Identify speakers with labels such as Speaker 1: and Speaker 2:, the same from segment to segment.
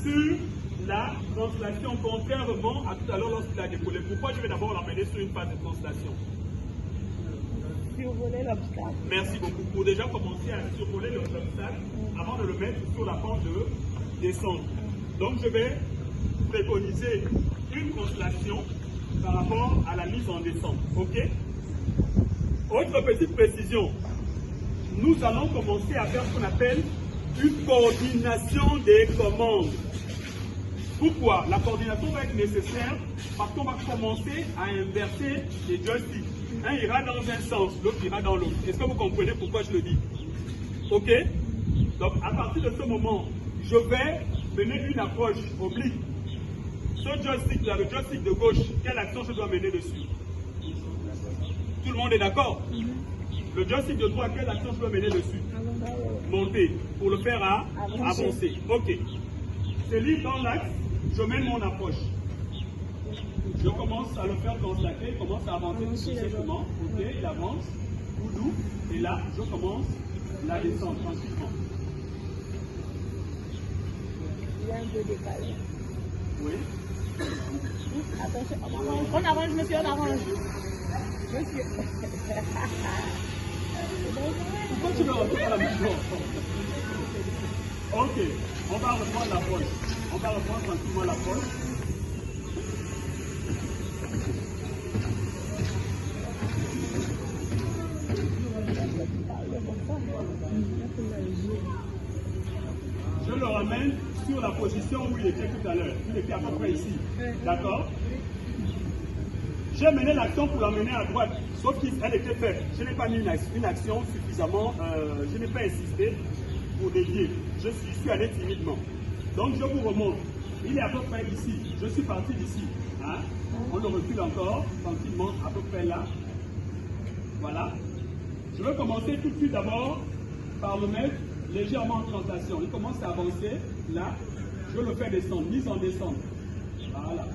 Speaker 1: sur la translation, contrairement à tout à l'heure lorsqu'il a décollé. Pourquoi je vais d'abord l'amener sur une phase de translation?
Speaker 2: Survoler l'obstacle.
Speaker 1: Merci beaucoup. Pour déjà commencer à survoler l'obstacle avant de le mettre sur la pente de descente. Donc je vais préconiser une translation par rapport à la mise en descente. Ok? Autre petite précision. Nous allons commencer à faire ce qu'on appelle une coordination des commandes. Pourquoi? La coordination va être nécessaire parce qu'on va commencer à inverser les joysticks. Un ira dans un sens, l'autre ira dans l'autre. Est-ce que vous comprenez pourquoi je le dis? Ok? Donc à partir de ce moment, je vais mener une approche oblique. Ce joystick là, le joystick de gauche, quelle action je dois mener dessus? Tout le monde est d'accord? Le joystick de droite, quelle action je dois mener dessus? Monter, pour le faire avancer. Ok. C'est libre dans l'axe, je mène mon approche. Je commence à le faire constater, il commence à avancer tout simplement. Ok, il avance, tout doux, et là, je commence la descente tranquillement.
Speaker 2: Il y a un peu décalé.
Speaker 1: Oui.
Speaker 2: Attention, on avance, monsieur, on avance. Monsieur.
Speaker 1: Pourquoi tu me retournes à la maison? Ok, on va reprendre l'approche. On va reprendre tranquillement l'approche. Je le ramène sur la position où il était tout à l'heure. Il était à peu près ici. D'accord? J'ai mené l'action pour l'amener à droite, sauf qu'elle était faible. Je n'ai pas mis une action suffisamment, je n'ai pas insisté pour dévier. Je suis allé timidement. Donc je vous remonte. Il est à peu près ici. Je suis parti d'ici. Hein? On le recule encore, tranquillement, à peu près là. Voilà. Je vais commencer tout de suite d'abord par le mettre légèrement en translation. Il commence à avancer. Là, je le fais descendre, mise en descente. Voilà.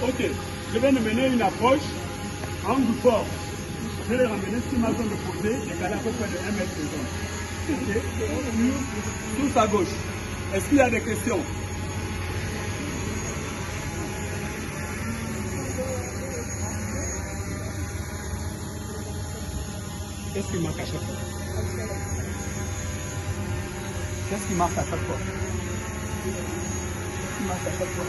Speaker 1: Ok, je vais mener une approche en du fort. Je vais ramener sur ma zone de posée, décaler à peu près de 1 mètre de zone. Ok, sur sa gauche. Est-ce qu'il y a des questions? Qu'est-ce qui marque à chaque fois? Qu'est-ce qui marque à chaque fois? Qu'est-ce qui marque à chaque fois?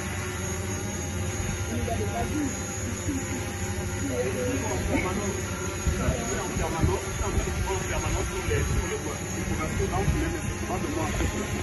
Speaker 1: En permanence sur les voies. Il faut que